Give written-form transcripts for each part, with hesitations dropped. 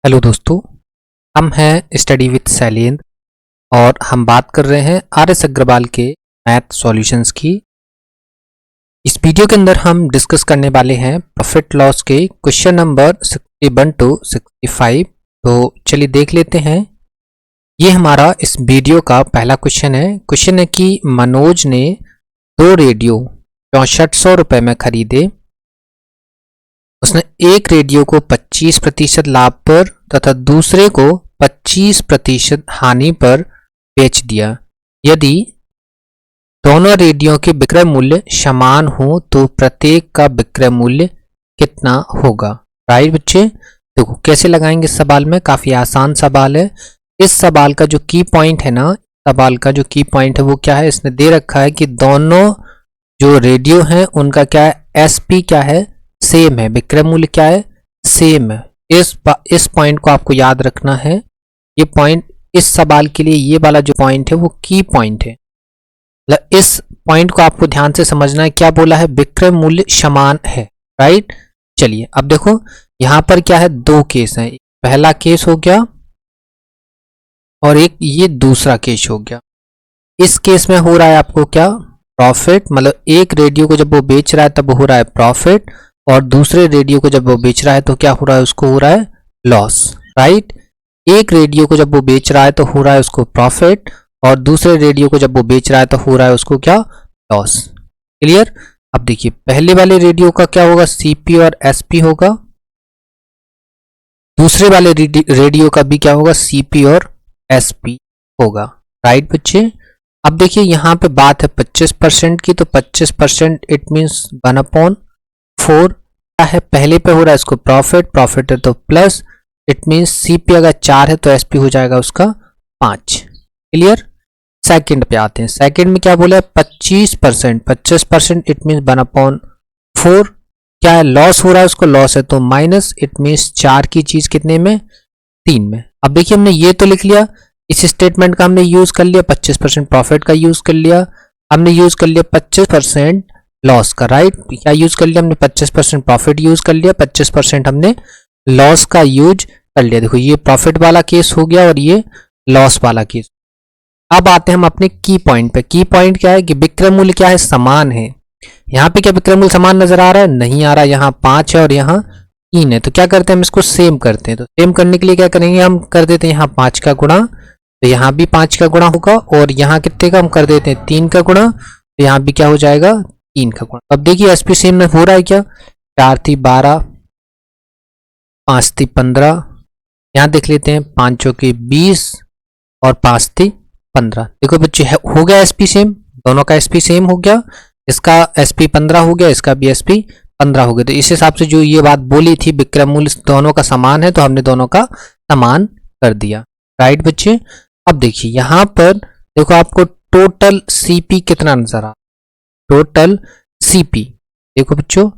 Hello दोस्तों, हम हैं स्टडी विद शैलेंद्र और हम बात कर रहे हैं आर.एस. अग्रवाल के मैथ सॉल्यूशंस की। इस वीडियो के अंदर हम डिस्कस करने वाले हैं प्रॉफिट लॉस के क्वेश्चन नंबर 61 टू 65। तो चलिए देख लेते हैं। ये हमारा इस वीडियो का पहला क्वेश्चन है। क्वेश्चन है कि मनोज ने 2 रेडियो 6400 रुपये में खरीदे। उसने एक रेडियो को 25% लाभ पर तथा दूसरे को 25% हानि पर बेच दिया। यदि दोनों रेडियो के विक्रय मूल्य समान हो तो प्रत्येक का विक्रय मूल्य कितना होगा। राइट बच्चे, देखो कैसे लगाएंगे इस सवाल में। काफी आसान सवाल है। इस सवाल का जो की पॉइंट है ना, सवाल का जो की पॉइंट है वो क्या है, इसने दे रखा है कि दोनों जो रेडियो हैं उनका क्या है, एसपी क्या है, सेम है, विक्रय मूल्य क्या है, सेम है। इस पॉइंट को आपको याद रखना है। ये पॉइंट इस सवाल के लिए, ये वाला जो पॉइंट है वो की पॉइंट है। मतलब इस पॉइंट को आपको ध्यान से समझना है। क्या बोला है, विक्रय मूल्य समान है। राइट, चलिए अब देखो यहां पर क्या है, 2 केस हैं। पहला केस हो गया और एक ये दूसरा केस हो गया। इस केस में हो रहा है आपको क्या, प्रॉफिट। मतलब एक रेडियो को जब वो बेच रहा है तब हो रहा है प्रॉफिट, और दूसरे रेडियो को जब वो बेच रहा है तो क्या हो रहा है, उसको हो रहा है लॉस। राइट, एक रेडियो को जब वो बेच रहा है तो हो रहा है उसको प्रॉफिट, और दूसरे रेडियो को जब वो बेच रहा है तो हो रहा है उसको क्या, लॉस। क्लियर। अब देखिए पहले वाले रेडियो का क्या होगा, सीपी और एसपी होगा। दूसरे वाले रेडियो का भी क्या होगा, सीपी और एसपी होगा। राइट बच्चे, अब देखिए यहां पे बात है 25% की, तो 25% इट मीन्स 1/4 क्या है, पहले पे हो रहा है इसको प्रॉफिट, प्रॉफिट है तो प्लस, इट मीन्स सीपी अगर 4 है तो एसपी हो जाएगा उसका 5। क्लियर। सेकंड पे आते हैं। सेकंड में क्या बोला है, 25%, 25% इट मीन्स 1/4 क्या है, लॉस हो रहा है, उसको लॉस है तो माइनस, इट मीन्स 4 की चीज कितने में, 3 में। अब देखिए हमने ये तो लिख लिया, इस स्टेटमेंट का हमने यूज कर लिया, 25% प्रॉफिट का यूज कर लिया, हमने यूज कर लिया 25% लॉस का। राइट, क्या यूज कर लिया हमने, 25% प्रॉफिट यूज कर लिया, 25% हमने लॉस का यूज कर लिया। देखो ये प्रॉफिट वाला केस हो गया और ये लॉस वाला केस। अब आते हैं हम अपने की पॉइंट पे। की पॉइंट क्या है कि विक्रय मूल्य क्या है, समान है। यहाँ पे क्या विक्रय मूल्य समान नजर आ रहा है, नहीं आ रहा। यहाँ 5 है और यहाँ 3 है, तो क्या करते हैं हम इसको सेम करते हैं। तो सेम करने के लिए क्या करेंगे, हम कर देते हैं यहाँ 5 का गुणा, तो यहाँ भी 5 का गुणा होगा, और यहाँ कितने का हम कर देते हैं 3 का गुणा, तो यहाँ भी क्या हो जाएगा 3 का गुणा। अब देखिए एसपी सेम में हो रहा है क्या, 4 थी 12, 5 थी 15, यहाँ देख लेते हैं 5 चौके 20 और 5 थी 15। देखो बच्चे हो गया एसपी सेम, दोनों का एसपी सेम हो गया। इसका एसपी 15 हो गया, इसका भी एसपी 15 हो गया। तो इस हिसाब से जो ये बात बोली थी विक्रय मूल्य दोनों का समान है, तो हमने दोनों का समान कर दिया। राइट बच्चे, अब देखिए यहां पर देखो आपको टोटल सीपी कितना नजर आ रहा, टोटल सीपी देखो बच्चों,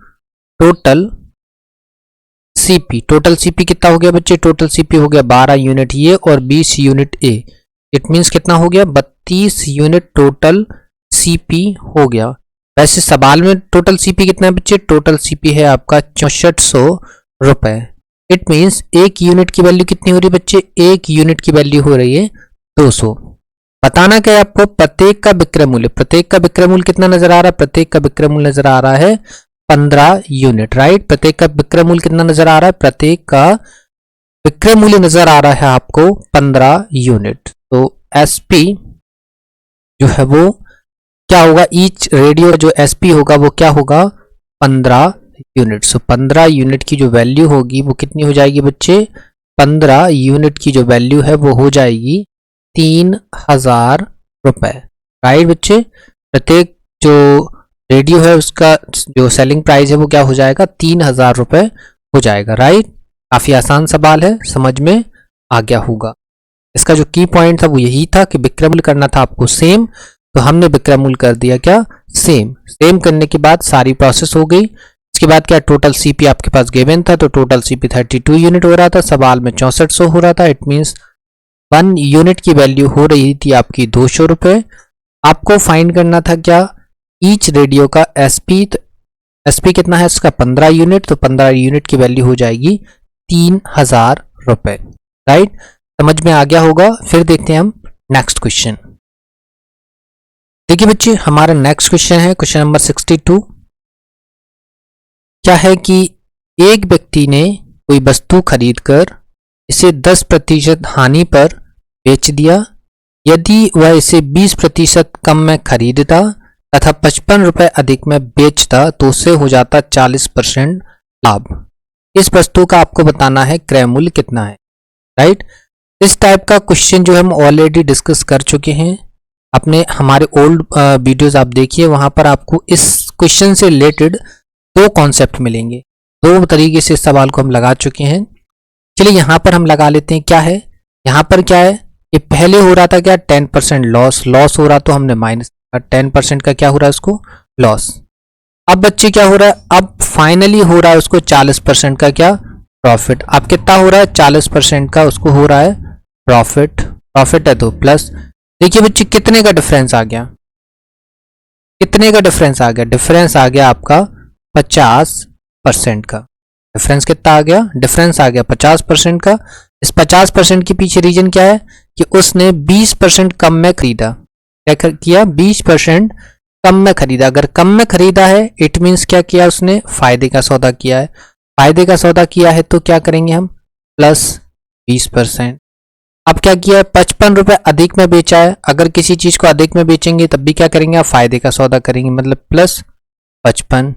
टोटल सीपी कितना हो गया बच्चे, टोटल सीपी हो गया 12 यूनिट ये और 20 यूनिट ए। इट मींस कितना हो गया, 32 यूनिट टोटल सीपी हो गया। वैसे सवाल में टोटल सीपी कितना है बच्चे, टोटल सीपी है आपका 6400 रुपए। इट मींस एक यूनिट की वैल्यू कितनी हो रही है बच्चे, एक यूनिट की वैल्यू हो रही है 200। बताना क्या है आपको, प्रत्येक का विक्रय मूल्य, प्रत्येक का विक्रय मूल्य कितना नजर आ रहा है, प्रत्येक का विक्रय मूल्य नजर आ रहा है 15 यूनिट। राइट, प्रत्येक का विक्रय मूल्य कितना नजर आ रहा है, प्रत्येक का विक्रय मूल्य नजर आ रहा है आपको 15 यूनिट। तो एसपी जो है वो क्या होगा, ईच रेडियो जो एसपी होगा वो क्या होगा, 15 यूनिट। सो 15 यूनिट की जो वैल्यू होगी वो कितनी हो जाएगी बच्चे, 15 यूनिट की जो वैल्यू है वो हो जाएगी 3000 रुपए। राइट बच्चे, प्रत्येक जो रेडियो है उसका जो सेलिंग प्राइस है वो क्या हो जाएगा, 3000 रुपए हो जाएगा। राइट, काफी आसान सवाल है, समझ में आ गया होगा। इसका जो की पॉइंट था वो यही था कि विक्रय मूल्य करना था आपको सेम, तो हमने विक्रय मूल्य कर दिया क्या, सेम। सेम करने के बाद सारी प्रोसेस हो गई। इसके बाद क्या, टोटल सीपी आपके पास गिवन था, तो टोटल सीपी 32 यूनिट हो रहा था, सवाल में 6400 हो रहा था। इट मींस 1 यूनिट की वैल्यू हो रही थी आपकी 200 रुपए। आपको फाइंड करना था क्या, ईच रेडियो का एसपी। तो एसपी कितना है इसका, 15 यूनिट, तो 15 यूनिट की वैल्यू हो जाएगी 3000 रुपए। राइट, समझ में आ गया होगा। फिर देखते हैं हम नेक्स्ट क्वेश्चन। देखिए बच्चे, हमारा नेक्स्ट क्वेश्चन है क्वेश्चन नंबर 62। क्या है कि एक व्यक्ति ने कोई वस्तु खरीदकर इसे 10% हानि पर बेच दिया। यदि वह इसे 20% कम में खरीदता तथा 55 रुपए अधिक में बेचता तो उसे हो जाता 40% लाभ। इस वस्तु का आपको बताना है क्रय मूल्य कितना है। राइट, इस टाइप का क्वेश्चन जो हम ऑलरेडी डिस्कस कर चुके हैं अपने हमारे ओल्ड वीडियोस, आप देखिए वहां पर आपको इस क्वेश्चन से रिलेटेड दो कॉन्सेप्ट मिलेंगे। दो तरीके से इस सवाल को हम लगा चुके हैं। चलिए यहां पर हम लगा लेते हैं। क्या है यहां पर, क्या है ये पहले हो रहा था क्या 10% लॉस हो रहा, तो हमने माइनस 10% का क्या हो रहा है उसको लॉस। अब बच्चे क्या हो रहा है, अब फाइनली हो रहा है उसको 40% का क्या प्रॉफिट। अब कितना हो रहा है 40% का उसको हो रहा है प्रॉफिट है तो प्लस। देखिए बच्चे कितने का डिफरेंस आ गया, कितने का डिफरेंस आ गया, डिफरेंस आ गया आपका 50% का। डिफरेंस कितना आ गया, डिफरेंस आ गया 50% का। इस 50% के पीछे रीजन क्या है कि उसने 20% कम में खरीदा। क्या किया, 20% कम में खरीदा। अगर कम में खरीदा है इट मीन्स क्या किया उसने, फायदे का सौदा किया है। फायदे का सौदा किया है तो क्या करेंगे हम, प्लस 20%। अब क्या किया है, 55 रुपए अधिक में बेचा है। अगर किसी चीज को अधिक में बेचेंगे तब भी क्या करेंगे, आप फायदे का सौदा करेंगे, मतलब प्लस 55।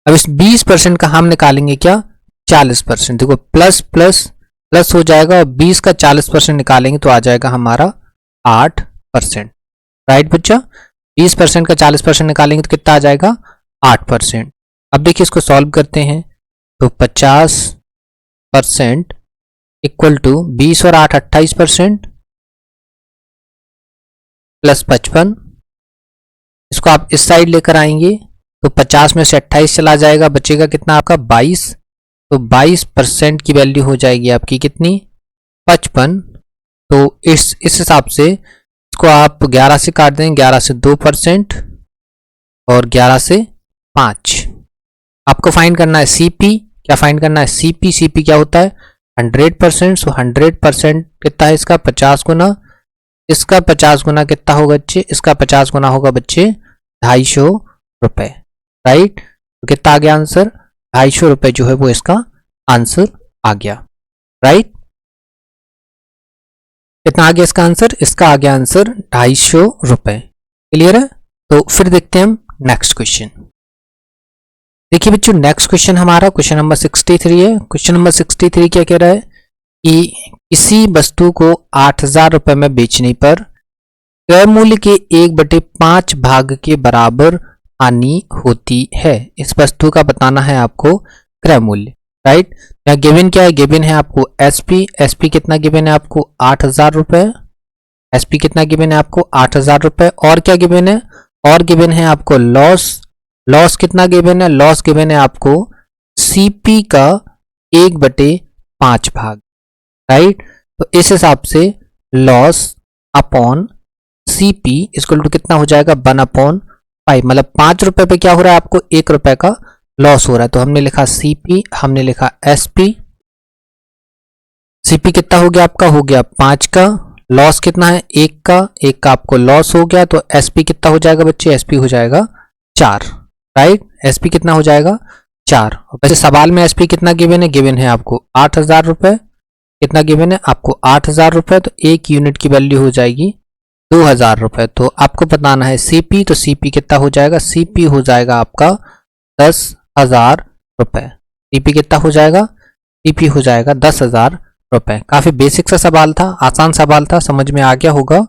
अब इस 20% का हम निकालेंगे क्या 40%। देखो प्लस प्लस प्लस हो जाएगा और 20 का 40% निकालेंगे तो आ जाएगा हमारा 8%। राइट बच्चा, 20% का 40% निकालेंगे तो कितना आ जाएगा 8%। अब देखिए इसको सॉल्व करते हैं तो 50% इक्वल टू 20 और 8 28% प्लस 55। इसको आप इस साइड लेकर आएंगे तो 50 में से 28 चला जाएगा, बचेगा कितना आपका 22। तो 22% की वैल्यू हो जाएगी आपकी कितनी 55। तो इस हिसाब से इसको आप 11 से काट दें, 11 से 2% और 11 से 5। आपको फाइंड करना है सीपी। क्या फाइंड करना है, सीपी। सीपी क्या होता है 100%। सो 100% कितना है इसका 50 गुना, इसका 50 गुना कितना होगा बच्चे, इसका 50 गुना होगा बच्चे 250 रुपए। राइट, तो कितना आ गया आंसर 250 रुपए जो है वो इसका आंसर आ गया। राइट, कितना आ गया इसका आंसर, इसका आ गया आंसर 250 रुपए। क्लियर है। तो फिर देखते हैं हम नेक्स्ट क्वेश्चन। देखिए बच्चों, नेक्स्ट क्वेश्चन हमारा क्वेश्चन नंबर 63 है। क्वेश्चन नंबर 63 क्या कह रहा है कि किसी वस्तु को 8000 रुपए में बेचने पर क्रय मूल्य के 1/5 भाग के बराबर हानि होती है। इस वस्तु का बताना है आपको क्रय मूल्य। राइट, यहाँ गिवन क्या है, गिवन है आपको एसपी। एसपी कितना गिवन है आपको 8000 रुपए। एसपी कितना गिवन है आपको 8000 रुपए। और क्या गिवन है, और गिवन है आपको लॉस। लॉस कितना गिवन है, लॉस गिवन है आपको सीपी का 1/5 भाग। राइट, तो इस हिसाब से loss upon CP equal to कितना हो जाएगा 1/5। मतलब 5 रुपए पे क्या हो रहा है आपको 1 रुपए का लॉस हो रहा है। तो हमने लिखा सीपी, हमने लिखा एसपी। सीपी कितना हो गया आपका, हो गया 5 का। लॉस कितना है 1 का, 1 का आपको लॉस हो गया। तो एसपी कितना हो जाएगा बच्चे, एसपी हो जाएगा 4। राइट, एसपी कितना हो जाएगा 4। वैसे सवाल में एसपी कितना गिवन है, गिवन है आपको 8000 रुपए। कितना गिवन है आपको 8000 रुपए। तो 1 यूनिट की वैल्यू हो जाएगी 2000 रुपए। तो आपको बताना है सीपी। तो सीपी कितना हो जाएगा, सीपी हो जाएगा आपका 10,000 रुपए। सीपी कितना हो जाएगा, सीपी हो जाएगा 10,000 रुपए। काफी बेसिक सा सवाल था, आसान सवाल था, समझ में आ गया होगा।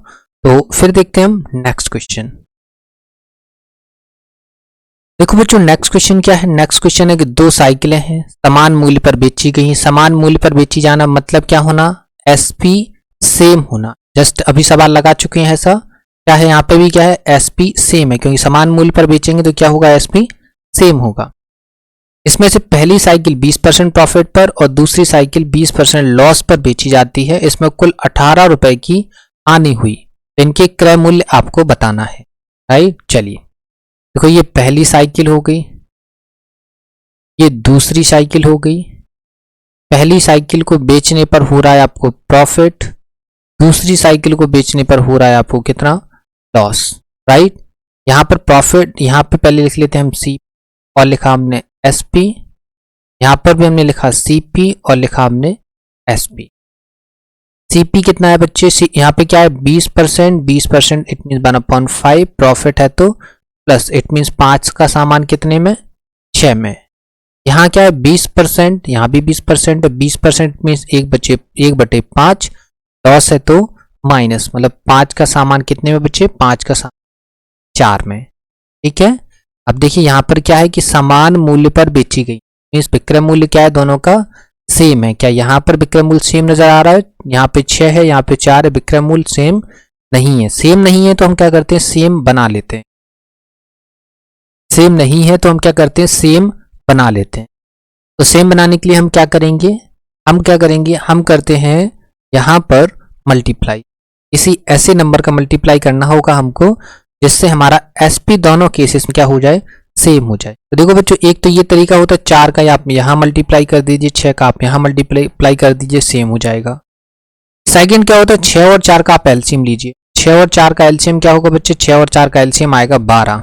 तो फिर देखते हैं हम नेक्स्ट क्वेश्चन। देखो बच्चों, नेक्स्ट क्वेश्चन क्या है, नेक्स्ट क्वेश्चन है कि 2 साइकिलें हैं समान मूल्य पर बेची गई हैं। समान मूल्य पर बेची जाना मतलब क्या होना, एसपी सेम होना। जस्ट अभी सवाल लगा चुके हैं ऐसा। क्या है यहाँ पे भी क्या है, एसपी सेम है, क्योंकि समान मूल्य पर बेचेंगे तो क्या होगा एसपी सेम होगा। इसमें से पहली साइकिल 20% प्रॉफिट पर और दूसरी साइकिल 20% लॉस पर बेची जाती है। इसमें कुल 18 रुपए की हानि हुई। इनके क्रय मूल्य आपको बताना है। राइट, चलिए देखो ये पहली साइकिल हो गई, ये दूसरी साइकिल हो गई पहली साइकिल को बेचने पर हो रहा है आपको प्रॉफिट, दूसरी साइकिल को बेचने पर हो रहा है आपको कितना, लॉस, राइट। यहाँ पर प्रॉफिट, यहाँ पे पहले लिख लेते हैं हम सी और लिखा हमने एस पी, यहाँ पर भी हमने लिखा सी पी और लिखा हमने एस पी। सीपी कितना है बच्चे, यहाँ पे क्या है 20%, 20% इट मीन 1/5 प्रॉफिट है तो प्लस इट मीन्स 5 का सामान कितने में, 6 में। यहाँ क्या है 20%, यहाँ भी 20% है, 20% मीन्स 1/5 लॉस है तो माइनस, मतलब 5 का सामान कितने में बचे, 5 का सामान 4 में, ठीक है। अब देखिए यहाँ पर क्या है कि समान मूल्य पर बेची गई, मीन्स विक्रय मूल्य क्या है, दोनों का सेम है। क्या यहाँ पर विक्रय मूल्य सेम नजर आ रहा है, यहाँ पे 6 है, यहाँ पे 4 है, विक्रय मूल्य सेम नहीं है। सेम नहीं है तो हम क्या करते हैं, सेम बना लेते हैं। सेम नहीं है तो हम क्या करते हैं, सेम बना लेते हैं। तो सेम बनाने के लिए हम क्या करेंगे, हम करते हैं यहाँ पर मल्टीप्लाई, किसी ऐसे नंबर का मल्टीप्लाई करना होगा हमको जिससे हमारा एसपी दोनों केसेस में क्या हो जाए, सेम हो जाए। तो देखो बच्चों, एक तो ये तरीका होता है 4 का आप यहाँ मल्टीप्लाई कर दीजिए, 6 का आप यहाँ मल्टीप्लाई कर दीजिए, सेम हो जाएगा। सेकंड क्या होता है 6 और 4 का आप एलसीएम लीजिए। 6 और 4 का एलसीएम क्या होगा बच्चे, 6 और 4 का एलसीएम आएगा 12।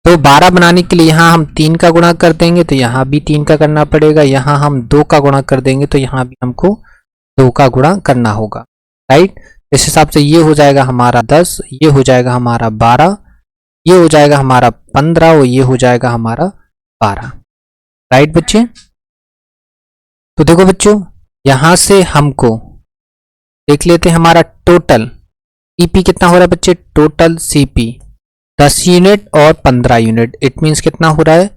तो 12 बनाने के लिए यहाँ हम 3 का गुणा कर देंगे तो यहाँ भी 3 का करना पड़ेगा, यहाँ हम 2 का गुणा कर देंगे तो यहाँ भी हमको 2 का गुणा करना होगा, राइट। इस हिसाब से ये हो जाएगा हमारा 10, ये हो जाएगा हमारा 12, ये हो जाएगा हमारा 15 और ये हो जाएगा हमारा 12, राइट बच्चे। तो देखो बच्चों, यहां से हमको देख लेते हैं हमारा टोटल सीपी कितना हो रहा है बच्चे, टोटल सीपी 10 यूनिट और 15 यूनिट, इट मीन्स कितना हो रहा है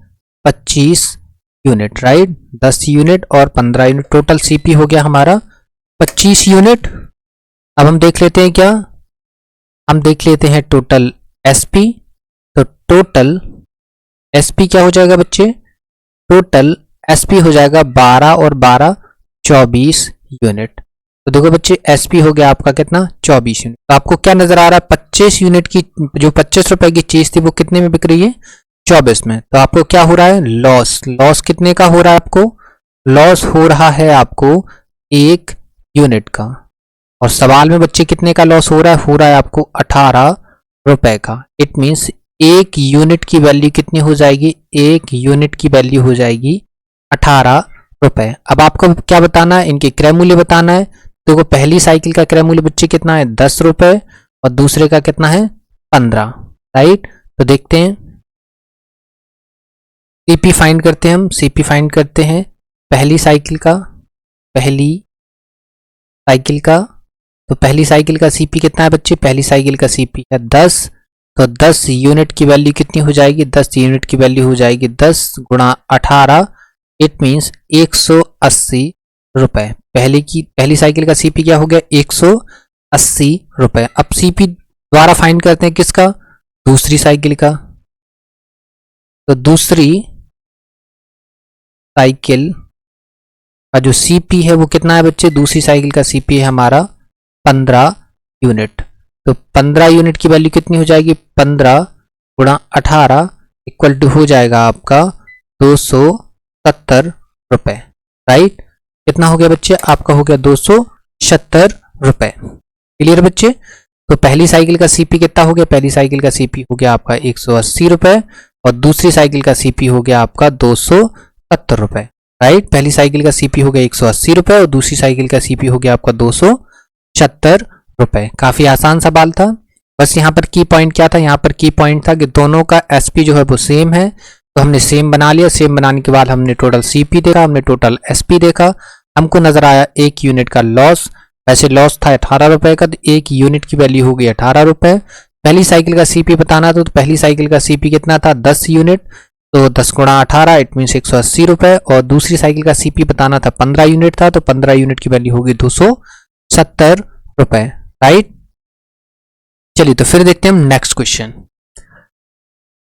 25 यूनिट, राइट। 10 यूनिट और 15 यूनिट, टोटल सीपी हो गया हमारा 25 यूनिट। अब हम देख लेते हैं क्या, हम देख लेते हैं टोटल एसपी। तो टोटल एसपी क्या हो जाएगा बच्चे, टोटल एसपी हो जाएगा 12 और 12 24 यूनिट। तो देखो बच्चे, एसपी हो गया आपका कितना, 24 यूनिट। तो आपको क्या नजर आ रहा है, 25 यूनिट की जो 25 रुपए की चीज थी वो कितने में बिक रही है, 24 में। तो आपको क्या हो रहा है, लॉस। लॉस कितने का हो रहा है आपको, लॉस हो रहा है आपको 1 यूनिट का। और सवाल में बच्चे कितने का लॉस हो रहा है आपको 18 रुपए का। इट मीन्स 1 यूनिट की वैल्यू कितनी हो जाएगी, 1 यूनिट की वैल्यू हो जाएगी 18 रुपए। अब आपको क्या बताना है, इनके क्रय मूल्य बताना है। तो पहली साइकिल का क्रय मूल्य बच्चे कितना है 10 रुपए और दूसरे का कितना है 15, राइट। तो देखते हैं, सीपी फाइंड करते हैं हम, सीपी फाइंड करते हैं पहली साइकिल का, तो पहली साइकिल का सीपी कितना है बच्चे, पहली साइकिल का सीपी है 10। तो 10 यूनिट की वैल्यू कितनी हो जाएगी, 10 यूनिट की वैल्यू हो जाएगी 10 गुणा 18, इट मीन्स 180 रुपए। पहली साइकिल का सीपी क्या हो गया 180 रुपए। अब सीपी द्वारा फाइंड करते हैं किसका, दूसरी साइकिल का। तो दूसरी साइकिल का जो सीपी है वो कितना है बच्चे, दूसरी साइकिल का सीपी है हमारा 15 यूनिट। तो 15 यूनिट की वैल्यू कितनी हो जाएगी, 15 गुणा 18 इक्वल टू हो जाएगा आपका 270 रुपए, राइट। कितना हो गया बच्चे, आपका हो गया 270 रुपए। क्लियर बच्चे। तो पहली साइकिल का सीपी कितना हो गया, पहली साइकिल का सीपी हो गया आपका 180 रुपए और दूसरी साइकिल का सीपी हो गया आपका 270 रुपए, राइट। पहली साइकिल का सीपी हो गया 180 रुपए और दूसरी साइकिल का सीपी हो गया आपका 270 रुपए। काफी आसान सवाल था। बस यहाँ पर की पॉइंट क्या था, यहाँ पर की पॉइंट था कि दोनों का एसपी जो है वो सेम है। तो हमने सेम बना लिया, सेम बनाने के बाद हमने टोटल सीपी देखा, हमने टोटल एसपी देखा, हमको नजर आया 1 यूनिट का लॉस। वैसे लॉस था 18 रुपए का, तो 1 यूनिट की वैल्यू हो गई 18 रुपए। पहली साइकिल का सीपी बताना था, तो पहली साइकिल का सीपी कितना था 10 यूनिट, तो 10 गुणा 18 इट मीन 180 रुपए। और दूसरी साइकिल का सीपी बताना था 15 यूनिट था, तो 15 यूनिट की वैल्यू होगी 270 रुपए, राइट। चलिए तो फिर देखते हैं हम नेक्स्ट क्वेश्चन।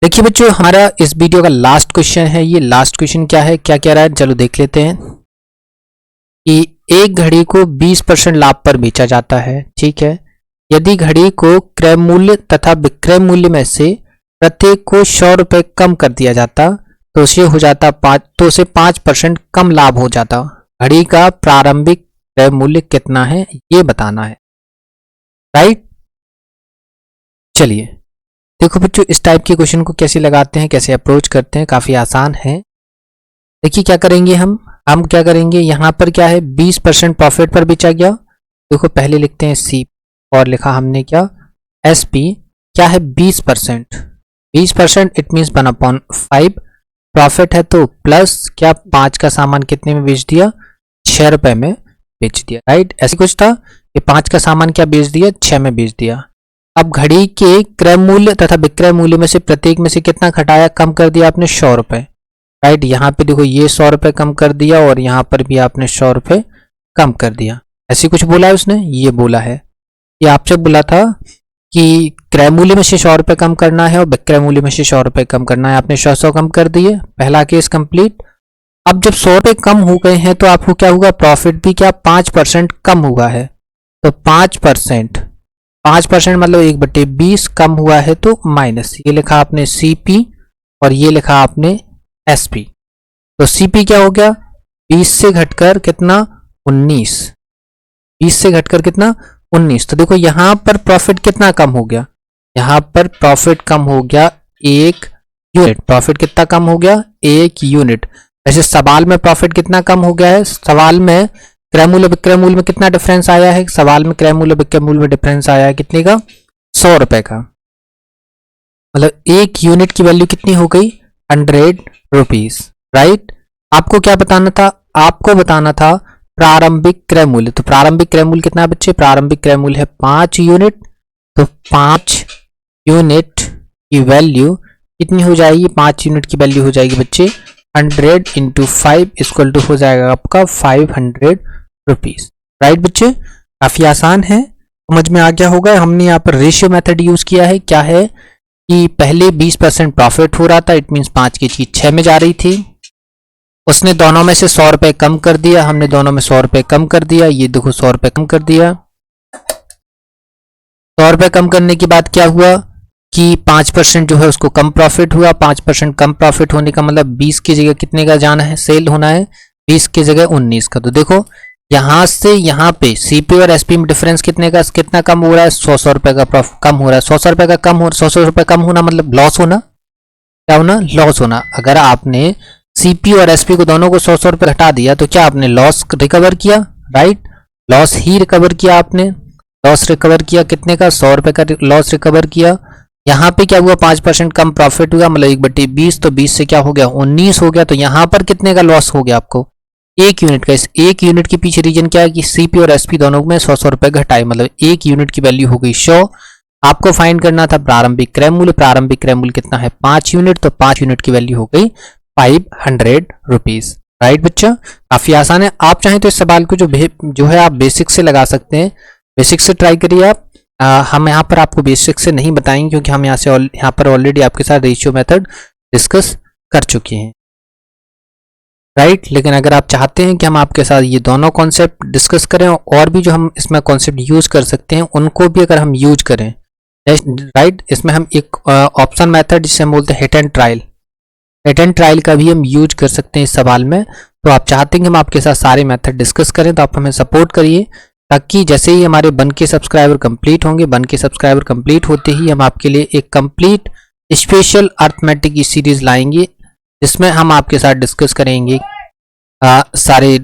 देखिए बच्चों, हमारा इस वीडियो का लास्ट क्वेश्चन है। ये लास्ट क्वेश्चन क्या है, क्या कह रहा है, चलो देख लेते हैं। कि एक घड़ी को 20% लाभ पर बेचा जाता है, ठीक है। यदि घड़ी को क्रय मूल्य तथा विक्रय मूल्य में से प्रत्येक को 100 रुपए कम कर दिया जाता तो उसे हो जाता 5% कम लाभ हो जाता, घड़ी का प्रारंभिक क्रय मूल्य कितना है ये बताना है, राइट। चलिए देखो बच्चों, इस टाइप के क्वेश्चन को कैसे लगाते हैं, कैसे अप्रोच करते हैं, काफी आसान है। देखिए क्या करेंगे हम क्या करेंगे, यहाँ पर क्या है 20% प्रॉफिट पर बेचा गया। देखो पहले लिखते हैं सी और लिखा हमने क्या एस पी, क्या है 20%, 20% इट मीन्स 1/5 प्रॉफिट है तो प्लस क्या 5 का सामान कितने में बेच दिया, 6 रुपए में बेच दिया, राइट। ऐसे कुछ था कि 5 का सामान क्या बेच दिया, 6 में बेच दिया। अब घड़ी के क्रय मूल्य तथा विक्रय मूल्य में से प्रत्येक में से कितना घटाया, कम कर दिया आपने 100 रुपए, राइट। यहाँ पे देखो ये 100 रुपए कम कर दिया और यहाँ पर भी आपने 100 रुपए कम कर दिया। ऐसे कुछ बोला है उसने, ये बोला है, ये आपसे बोला था कि क्रय मूल्य में से 100 रुपए कम करना है और विक्रय मूल्य में से 100 रुपए कम करना है। आपने 100 कम कर दिए, पहला केस कंप्लीट। अब जब 100 रुपए कम हो गए हैं तो आपको क्या हुआ, प्रॉफिट भी क्या 5% कम हुआ है। तो 5% मतलब 1/20 कम हुआ है तो माइनस, ये लिखा आपने सीपी और ये लिखा आपने एसपी। तो सीपी क्या हो गया, 20 से घटकर कितना 19, 20 से घटकर कितना 19। तो देखो यहां पर प्रॉफिट कितना कम हो गया, यहां पर प्रॉफिट कम हो गया 1 यूनिट। प्रॉफिट कितना कम हो गया, 1 यूनिट। वैसे सवाल में प्रॉफिट कितना कम हो गया है, सवाल में क्रय मूल्य विक्रय मूल्य में कितना डिफरेंस आया है, सवाल में क्रय मूल्य विक्रय मूल्य में डिफरेंस आया है कितने का, 100 रुपए का। मतलब 1 यूनिट की वैल्यू कितनी हो गई, 100 रुपीज, राइट। आपको क्या बताना था, आपको बताना था प्रारंभिक क्रय मूल्य। तो प्रारंभिक क्रय मूल्य कितना बच्चे, प्रारंभिक क्रय मूल्य है 5 यूनिट। तो 5 यूनिट की वैल्यू कितनी हो जाएगी, 5 यूनिट की वैल्यू हो जाएगी बच्चे 100 × 5 इक्वल टू हो जाएगा आपका 500 रुपीज, राइट बच्चे। काफी आसान है, समझ में आ गया होगा। हमने यहाँ पर रेशियो मेथड यूज किया है, क्या है कि पहले 20% प्रॉफिट हो रहा था, इट मीन्स 5 की चीज 6 में जा रही थी। उसने दोनों में से 100 रुपए कम कर दिया, हमने दोनों में 100 रुपए कम कर दिया। ये देखो 100 रुपए कम कर दिया। 100 रुपए कम करने के बाद क्या हुआ कि 5% जो है उसको कम प्रॉफिट हुआ। 5% कम प्रॉफिट होने का मतलब 20 की जगह कितने का जाना है, सेल होना है, 20 की जगह 19 का। तो देखो यहां से यहां पे सीपी और एसपी में डिफरेंस कितने का, कितना कम हो रहा है, 100 रुपए का कम हो रहा है। 100 रुपए का कम हो, 100 रुपए कम होना मतलब लॉस होना, क्या होना, लॉस होना। अगर आपने सीपी और एसपी को दोनों को 100 रुपए हटा दिया तो क्या आपने लॉस रिकवर किया, राइट। लॉस ही रिकवर किया आपने, लॉस रिकवर किया कितने का, 100 रुपए का लॉस रिकवर किया। यहाँ पे क्या हुआ, 5% कम प्रॉफिट हुआ, मतलब 1/20। तो 20 से क्या हो गया 19 हो गया। तो यहाँ पर कितने का लॉस हो गया आपको, 1 यूनिट का। इस 1 यूनिट के पीछे रीजन क्या है कि सीपी और एसपी दोनों में 100 रुपए घटाए, मतलब 1 यूनिट की वैल्यू हो गई 100। आपको फाइंड करना था प्रारंभिक क्रय मूल्य। प्रारंभिक क्रय मूल्य कितना है 5 यूनिट, तो 5 यूनिट की वैल्यू हो गई 500 रुपीज, राइट बच्चा। काफी आसान है। आप चाहें तो इस सवाल को जो है आप बेसिक से लगा सकते हैं, बेसिक से ट्राई करिए आप। हम यहाँ पर आपको बेसिक से नहीं बताएंगे क्योंकि हम यहाँ पर ऑलरेडी आपके साथ रेशियो मेथड डिस्कस कर चुके हैं, राइट। लेकिन अगर आप चाहते हैं कि हम आपके साथ ये दोनों कॉन्सेप्ट डिस्कस करें और भी जो हम इसमें कॉन्सेप्ट यूज कर सकते हैं उनको भी अगर हम यूज करें, राइट। इसमें हम एक ऑप्शन मेथड जिसे हम बोलते हैं hit and trial, hit and trial का भी हम यूज कर सकते हैं इस सवाल में। तो आप चाहते हैं कि हम आपके साथ सारे मेथड डिस्कस करें तो आप हमें सपोर्ट करिए, ताकि जैसे ही हमारे 1 के सब्सक्राइबर कंप्लीट होंगे, 1 के सब्सक्राइबर कंप्लीट होते ही हम आपके लिए एक कंप्लीट स्पेशल अर्थमेटिक की सीरीज लाएंगे जिसमें हम आपके साथ डिस्कस करेंगे सारे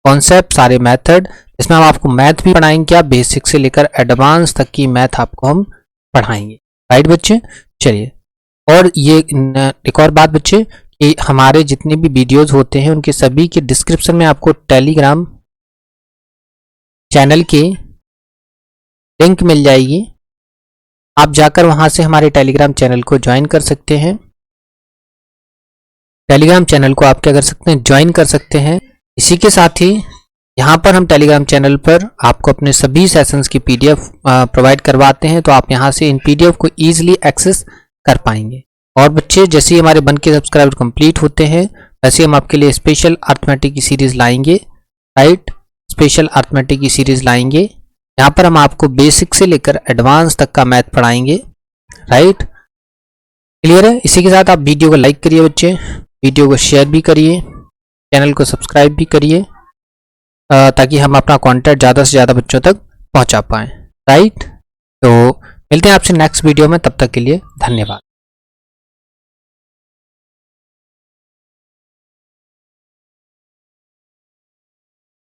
कॉन्सेप्ट, सारे मेथड। इसमें हम आपको मैथ भी पढ़ाएंगे, क्या बेसिक से लेकर एडवांस तक की मैथ आपको हम पढ़ाएंगे, राइट बच्चे। चलिए, और ये एक और बात बच्चे कि हमारे जितने भी वीडियोस होते हैं उनके सभी के डिस्क्रिप्शन में आपको टेलीग्राम चैनल की लिंक मिल जाएगी। आप जाकर वहां से हमारे टेलीग्राम चैनल को ज्वाइन कर सकते हैं। टेलीग्राम चैनल को आप क्या कर सकते हैं, ज्वाइन कर सकते हैं। इसी के साथ ही यहाँ पर हम टेलीग्राम चैनल पर आपको अपने सभी सेशंस की पीडीएफ प्रोवाइड करवाते हैं, तो आप यहाँ से इन पीडीएफ को ईजिली एक्सेस कर पाएंगे। और बच्चे जैसे ही हमारे 1 के सब्सक्राइबर कंप्लीट होते हैं वैसे हम आपके लिए स्पेशल अर्थमेटिक की सीरीज लाएंगे, राइट। स्पेशल अर्थमेटिक की सीरीज लाएंगे, यहाँ पर हम आपको बेसिक से लेकर एडवांस तक का मैथ पढ़ाएंगे, राइट। क्लियर है। इसी के साथ आप वीडियो को लाइक करिए बच्चे, वीडियो को शेयर भी करिए, चैनल को सब्सक्राइब भी करिए। ताकि हम अपना कंटेंट ज़्यादा से ज़्यादा बच्चों तक पहुंचा पाएँ, राइट। तो मिलते हैं आपसे नेक्स्ट वीडियो में, तब तक के लिए धन्यवाद।